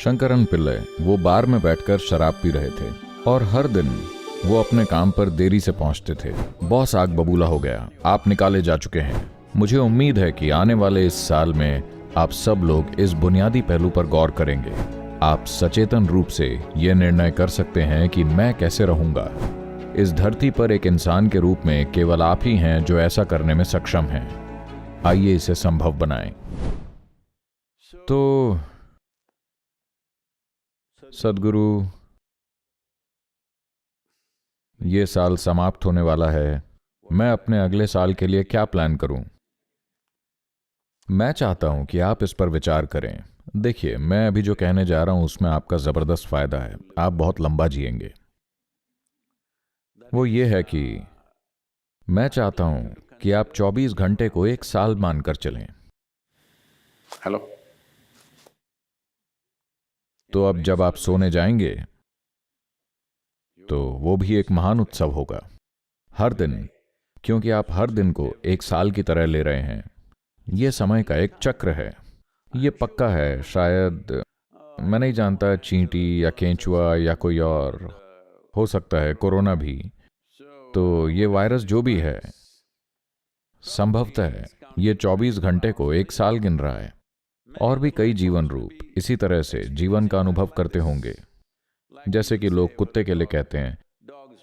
शंकरन पिल्लई वो बार में बैठकर शराब पी रहे थे और हर दिन वो अपने काम पर देरी से पहुंचते थे। बॉस आग बबूला हो गया, आप निकाले जा चुके हैं। मुझे उम्मीद है कि आने वाले इस साल में आप सब लोग इस बुनियादी पहलू पर गौर करेंगे। आप सचेतन रूप से ये निर्णय कर सकते हैं कि मैं कैसे रहूंगा। इस धरती पर एक इंसान के रूप में केवल आप ही हैं जो ऐसा करने में सक्षम हैं। आइए इसे संभव बनाएं। तो सद्गुरु, ये साल समाप्त होने वाला है। मैं अपने अगले साल के लिए क्या प्लान करूं? मैं चाहता हूं कि आप इस पर विचार करें। देखिए, मैं अभी जो कहने जा रहा हूं उसमें आपका जबरदस्त फायदा है। आप बहुत लंबा जिएंगे। वो ये है कि मैं चाहता हूं कि आप 24 घंटे को एक साल मानकर चलें। हेलो। तो अब जब आप सोने जाएंगे तो वो भी एक महान उत्सव होगा। हर दिन, क्योंकि आप हर दिन को एक साल की तरह ले रहे हैं। ये समय का एक चक्र है। ये पक्का है, शायद मैं नहीं जानता, चींटी या केंचुआ या कोई और हो सकता है, कोरोना भी। तो ये वायरस जो भी है, संभवतः ये 24 घंटे को एक साल गिन रहा है। और भी कई जीवन रूप इसी तरह से जीवन का अनुभव करते होंगे। जैसे कि लोग कुत्ते के लिए कहते हैं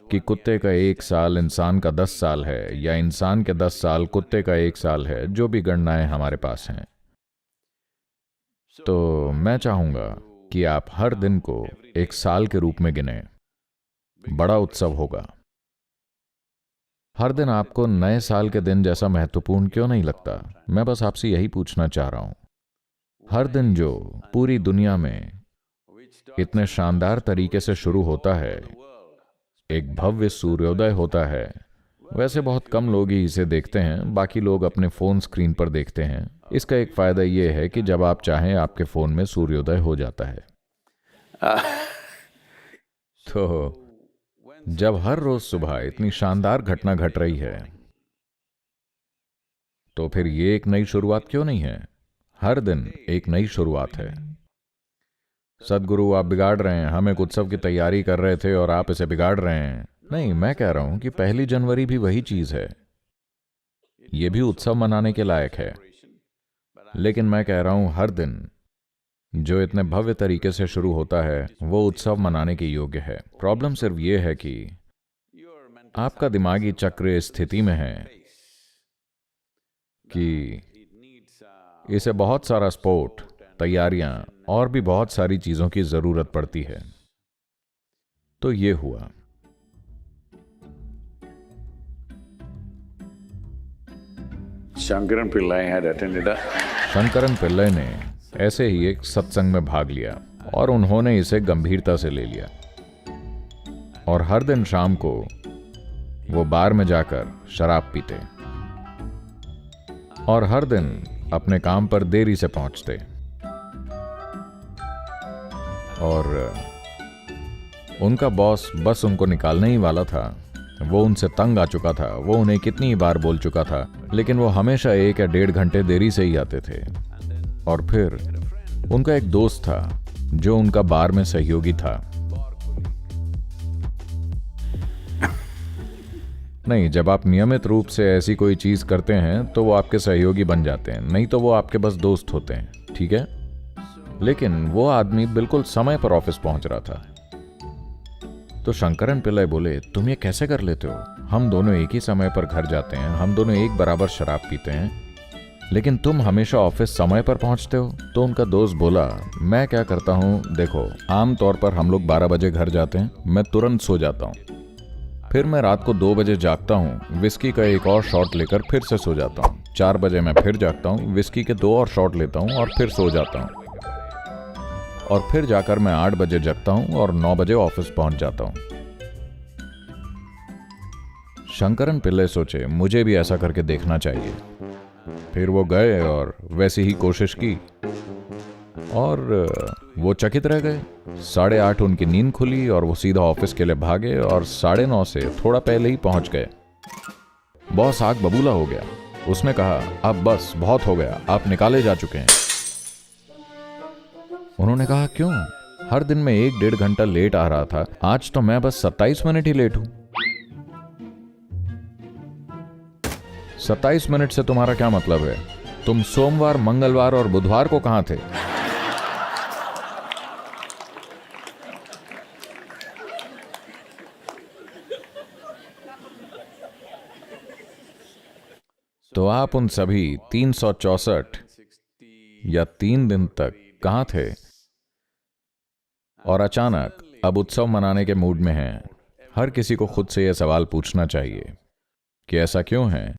कि कुत्ते का एक साल इंसान का 10 साल है, या इंसान के 10 साल कुत्ते का एक साल है। जो भी गणनाएं हमारे पास हैं। तो मैं चाहूंगा कि आप हर दिन को एक साल के रूप में गिनें। बड़ा उत्सव होगा। हर दिन आपको नए साल के दिन जैसा महत्वपूर्ण क्यों नहीं लगता? मैं बस आपसे यही पूछना चाह रहा हूं। हर दिन जो पूरी दुनिया में इतने शानदार तरीके से शुरू होता है, एक भव्य सूर्योदय होता है। वैसे बहुत कम लोग ही इसे देखते हैं, बाकी लोग अपने फोन स्क्रीन पर देखते हैं। इसका एक फायदा यह है कि जब आप चाहें आपके फोन में सूर्योदय हो जाता है। तो जब हर रोज सुबह इतनी शानदार घटना घट रही है, तो फिर ये एक नई शुरुआत क्यों नहीं है? हर दिन एक नई शुरुआत है। सद्गुरु, आप बिगाड़ रहे हैं। हम एक उत्सव की तैयारी कर रहे थे और आप इसे बिगाड़ रहे हैं। नहीं, मैं कह रहा हूं कि 1 जनवरी भी वही चीज है। यह भी उत्सव मनाने के लायक है। लेकिन मैं कह रहा हूं हर दिन जो इतने भव्य तरीके से शुरू होता है, वो उत्सव मनाने के योग्य है। प्रॉब्लम सिर्फ ये है कि आपका दिमागी चक्र इस स्थिति में है कि इसे बहुत सारा स्पोर्ट, तैयारियां और भी बहुत सारी चीजों की जरूरत पड़ती है। तो ये हुआ। Shankaran Pillai had attended a Shankaran Pillai ने ऐसे ही एक सत्संग में भाग लिया और उन्होंने इसे गंभीरता से ले लिया। और हर दिन शाम को वो बार में जाकर शराब पीते और हर दिन अपने काम पर देरी से पहुंचते। और उनका बॉस बस उनको निकालने ही वाला था। वो उनसे तंग आ चुका था। वो उन्हें कितनी ही बार बोल चुका था, लेकिन वो हमेशा 1 या 1.5 घंटे देरी से ही आते थे। और फिर उनका एक दोस्त था जो उनका बार में सहयोगी था। नहीं, जब आप नियमित रूप से ऐसी कोई चीज करते हैं तो वो आपके सहयोगी बन जाते हैं, नहीं तो वो आपके बस दोस्त होते हैं। ठीक है? लेकिन वो आदमी बिल्कुल समय पर ऑफिस पहुंच रहा था। तो शंकरन पिल्लई बोले, तुम ये कैसे कर लेते हो? हम दोनों एक ही समय पर घर जाते हैं, हम दोनों एक बराबर शराब पीते हैं, लेकिन तुम हमेशा ऑफिस समय पर पहुंचते हो। तो उनका दोस्त बोला, मैं क्या करता हूं, देखो, आमतौर पर हम लोग 12 बजे घर जाते हैं, मैं तुरंत सो जाता हूं। फिर मैं रात को 2 बजे जागता हूं, विस्की का एक और शॉट लेकर फिर से सो जाता हूं। 4 बजे मैं फिर जागता हूं, विस्की के 2 और शॉट लेता हूं और फिर सो जाता हूं। और फिर जाकर मैं 8 बजे जगता हूं और 9 बजे ऑफिस पहुंच जाता हूं। शंकरन पिल्लई सोचे, मुझे भी ऐसा करके देखना चाहिए। फिर वो गए और वैसी ही कोशिश की और वो चकित रह गए। 8:30 उनकी नींद खुली और वो सीधा ऑफिस के लिए भागे और 9:30 से थोड़ा पहले ही पहुंच गए। बॉस आग बबूला हो गया। उसने कहा, अब बस बहुत हो गया, आप निकाले जा चुके हैं। उन्होंने कहा, क्यों? हर दिन मैं 1-1.5 घंटा लेट आ रहा था, आज तो मैं बस 27 मिनट ही लेट हूं। 27 मिनट से तुम्हारा क्या मतलब है? तुम सोमवार, मंगलवार और बुधवार को कहां थे? तो आप उन सभी 364 या 3 दिन तक कहां थे? और अचानक अब उत्सव मनाने के मूड में हैं। हर किसी को खुद से यह सवाल पूछना चाहिए कि ऐसा क्यों है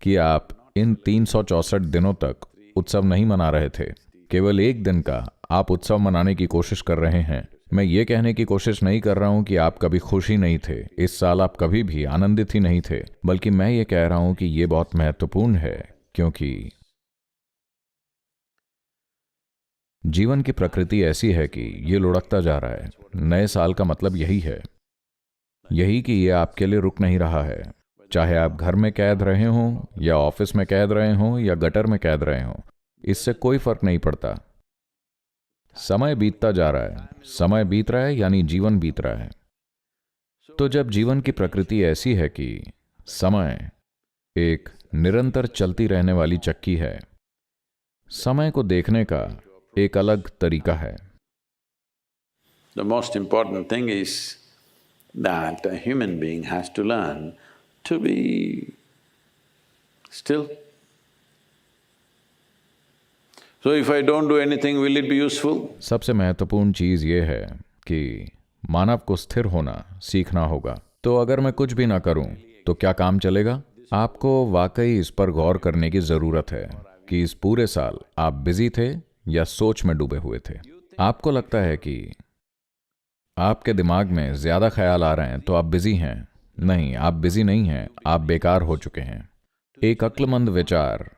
कि आप इन 364 दिनों तक उत्सव नहीं मना रहे थे। केवल एक दिन का आप उत्सव मनाने की कोशिश कर रहे हैं। मैं ये कहने की कोशिश नहीं कर रहा हूं कि आप कभी खुश ही नहीं थे, इस साल आप कभी भी आनंदित ही नहीं थे, बल्कि मैं ये कह रहा हूं कि ये बहुत महत्वपूर्ण है, क्योंकि जीवन की प्रकृति ऐसी है कि ये लुढ़कता जा रहा है। नए साल का मतलब यही है, यही कि ये आपके लिए रुक नहीं रहा है। चाहे आप घर में कैद रहे हों या ऑफिस में कैद रहे हों या गटर में कैद रहे हों, इससे कोई फर्क नहीं पड़ता। समय बीतता जा रहा है, समय बीत रहा है यानी जीवन बीत रहा है। तो जब जीवन की प्रकृति ऐसी है कि समय एक निरंतर चलती रहने वाली चक्की है, समय को देखने का एक अलग तरीका है। The most important thing is that a human being has to learn to be still. So if I don't do anything, will it be useful? सबसे महत्वपूर्ण चीज ये है कि मानव को स्थिर होना सीखना होगा। तो अगर मैं कुछ भी ना करूं तो क्या काम चलेगा? आपको वाकई इस पर गौर करने की जरूरत है कि इस पूरे साल आप बिजी थे या सोच में डूबे हुए थे। आपको लगता है कि आपके दिमाग में ज्यादा ख्याल आ रहे हैं तो आप बिजी हैं। नहीं, आप बिजी नहीं हैं, आप बेकार हो चुके हैं। एक अक्लमंद विचार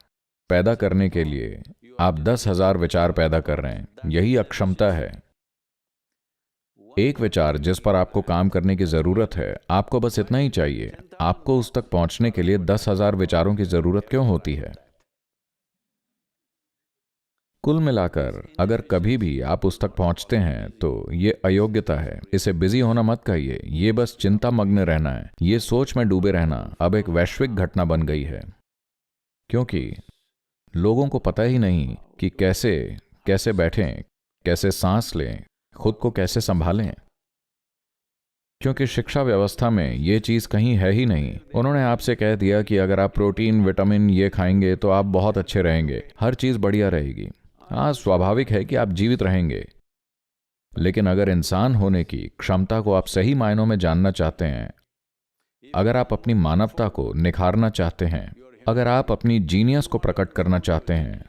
पैदा करने के लिए आप 10,000 विचार पैदा कर रहे हैं, यही अक्षमता है। एक विचार जिस पर आपको काम करने की जरूरत है, आपको बस इतना ही चाहिए। आपको उस तक पहुंचने के लिए 10,000 विचारों की जरूरत क्यों होती है? कुल मिलाकर अगर कभी भी आप उस तक पहुंचते हैं तो ये अयोग्यता है। इसे बिजी होना मत कहिए, ये बस चिंता मग्न रहना है। ये सोच में डूबे रहना अब एक वैश्विक घटना बन गई है, क्योंकि लोगों को पता ही नहीं कि कैसे कैसे बैठें, कैसे सांस लें, खुद को कैसे संभालें, क्योंकि शिक्षा व्यवस्था में ये चीज कहीं है ही नहीं। उन्होंने आपसे कह दिया कि अगर आप प्रोटीन, विटामिन ये खाएंगे तो आप बहुत अच्छे रहेंगे, हर चीज बढ़िया रहेगी। हाँ, स्वाभाविक है कि आप जीवित रहेंगे, लेकिन अगर इंसान होने की क्षमता को आप सही मायनों में जानना चाहते हैं, अगर आप अपनी मानवता को निखारना चाहते हैं, अगर आप अपनी जीनियस को प्रकट करना चाहते हैं,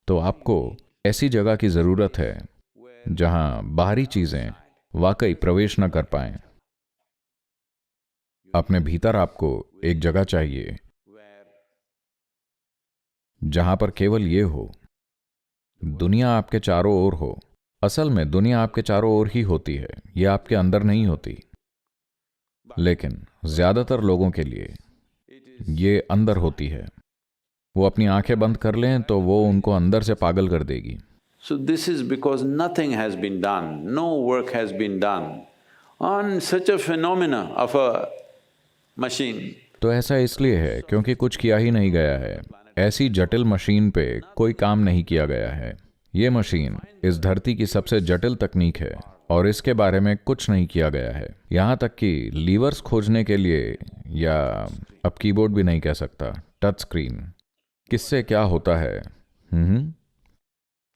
तो आपको ऐसी जगह की जरूरत है जहां बाहरी चीजें वाकई प्रवेश न कर पाएं। अपने भीतर आपको एक जगह चाहिए जहां पर केवल ये हो, दुनिया आपके चारों ओर हो। असल में दुनिया आपके चारों ओर ही होती है, यह आपके अंदर नहीं होती, लेकिन ज्यादातर लोगों के लिए ये अंदर होती है। वो अपनी आंखें बंद कर लें तो वो उनको अंदर से पागल कर देगी। So this is because nothing has been done, no work has been done on such a phenomena of a machine. तो ऐसा इसलिए है क्योंकि कुछ किया ही नहीं गया है। ऐसी जटिल मशीन पे कोई काम नहीं किया गया है। ये मशीन इस धरती की सबसे जटिल तकनीक है और इसके बारे में कुछ नहीं किया गया है। यहां तक कि लीवर्स खोजने के लिए, या अब कीबोर्ड भी नहीं कह सकता, टच स्क्रीन, किससे क्या होता है,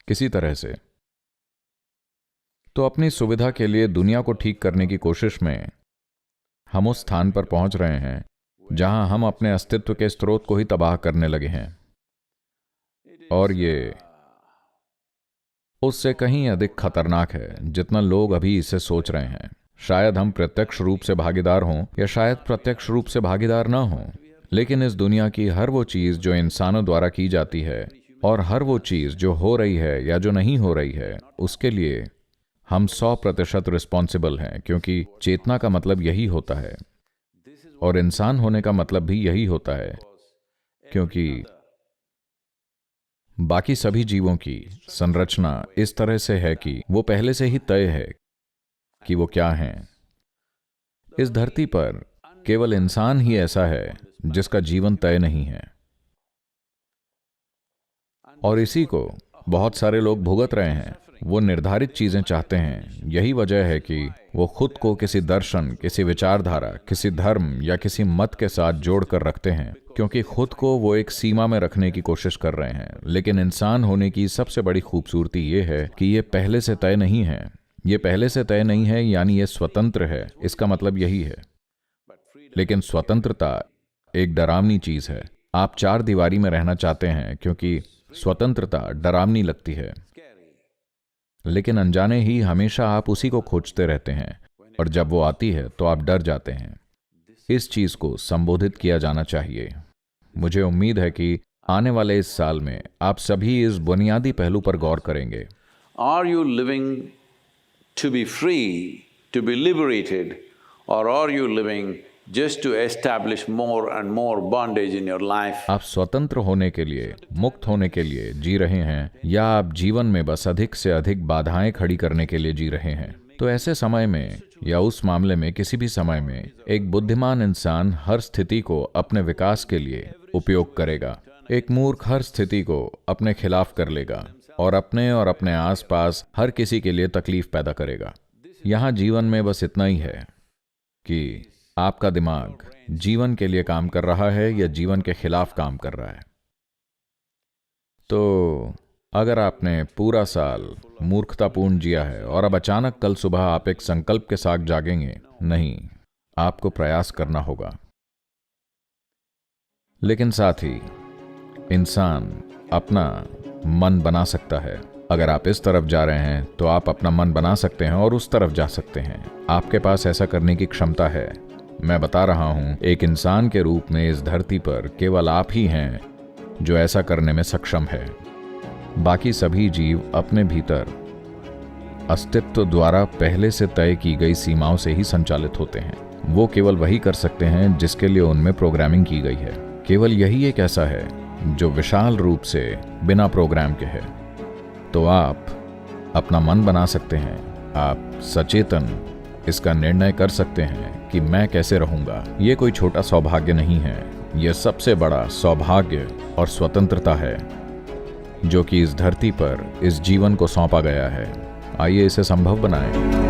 किसी तरह से। तो अपनी सुविधा के लिए दुनिया को ठीक करने की कोशिश में हम उस स्थान पर पहुंच रहे हैं जहां हम अपने अस्तित्व के स्रोत को ही तबाह करने लगे हैं, और ये उससे कहीं अधिक खतरनाक है जितना लोग अभी इसे सोच रहे हैं। शायद हम प्रत्यक्ष रूप से भागीदार हों या शायद प्रत्यक्ष रूप से भागीदार ना हों, लेकिन इस दुनिया की हर वो चीज जो इंसानों द्वारा की जाती है और हर वो चीज जो हो रही है या जो नहीं हो रही है, उसके लिए हम 100% रिस्पॉन्सिबल हैं, क्योंकि चेतना का मतलब यही होता है और इंसान होने का मतलब भी यही होता है, क्योंकि बाकी सभी जीवों की संरचना इस तरह से है कि वो पहले से ही तय है कि वो क्या हैं। इस धरती पर केवल इंसान ही ऐसा है जिसका जीवन तय नहीं है, और इसी को बहुत सारे लोग भुगत रहे हैं। वो निर्धारित चीजें चाहते हैं। यही वजह है कि वो खुद को किसी दर्शन, किसी विचारधारा, किसी धर्म या किसी मत के साथ जोड़कर रखते हैं, क्योंकि खुद को वो एक सीमा में रखने की कोशिश कर रहे हैं। लेकिन इंसान होने की सबसे बड़ी खूबसूरती ये है कि ये पहले से तय नहीं है। ये पहले से तय नहीं है यानी ये स्वतंत्र है, इसका मतलब यही है। लेकिन स्वतंत्रता एक डरावनी चीज है। आप चार दीवारी में रहना चाहते हैं क्योंकि स्वतंत्रता डरावनी लगती है, लेकिन अनजाने ही हमेशा आप उसी को खोजते रहते हैं, और जब वो आती है तो आप डर जाते हैं। इस चीज को संबोधित किया जाना चाहिए। मुझे उम्मीद है कि आने वाले इस साल में आप सभी इस बुनियादी पहलू पर गौर करेंगे। Are you living to be free, to be liberated, or are you living just to establish more and more bondage in your life? आप स्वतंत्र होने के लिए, मुक्त होने के लिए जी रहे हैं, या आप जीवन में बस अधिक से अधिक बाधाएं खड़ी करने के लिए जी रहे हैं? तो ऐसे समय में या उस मामले में किसी भी समय में एक बुद्धिमान इंसान हर स्थिति को अपने विकास के लिए उपयोग करेगा। एक मूर्ख हर स्थिति को अपने खिलाफ कर लेगा और अपने आसपास हर किसी के लिए तकलीफ पैदा करेगा। यहाँ जीवन में बस इतना ही है कि आपका दिमाग जीवन के लिए काम कर रहा है या जीवन के खिलाफ काम कर रहा है। तो अगर आपने पूरा साल मूर्खतापूर्ण जिया है और अब अचानक कल सुबह आप एक संकल्प के साथ जागेंगे, नहीं, आपको प्रयास करना होगा। लेकिन साथ ही इंसान अपना मन बना सकता है। अगर आप इस तरफ जा रहे हैं तो आप अपना मन बना सकते हैं और उस तरफ जा सकते हैं। आपके पास ऐसा करने की क्षमता है। मैं बता रहा हूं, एक इंसान के रूप में इस धरती पर केवल आप ही हैं जो ऐसा करने में सक्षम है। बाकी सभी जीव अपने भीतर अस्तित्व द्वारा पहले से तय की गई सीमाओं से ही संचालित होते हैं। वो केवल वही कर सकते हैं जिसके लिए उनमें प्रोग्रामिंग की गई है। केवल यही एक ऐसा है जो विशाल रूप से बिना प्रोग्राम के है। तो आप अपना मन बना सकते हैं। आप सचेतन इसका निर्णय कर सकते हैं कि मैं कैसे रहूंगा। ये कोई छोटा सौभाग्य नहीं है, यह सबसे बड़ा सौभाग्य और स्वतंत्रता है जो कि इस धरती पर इस जीवन को सौंपा गया है। आइए इसे संभव बनाएं।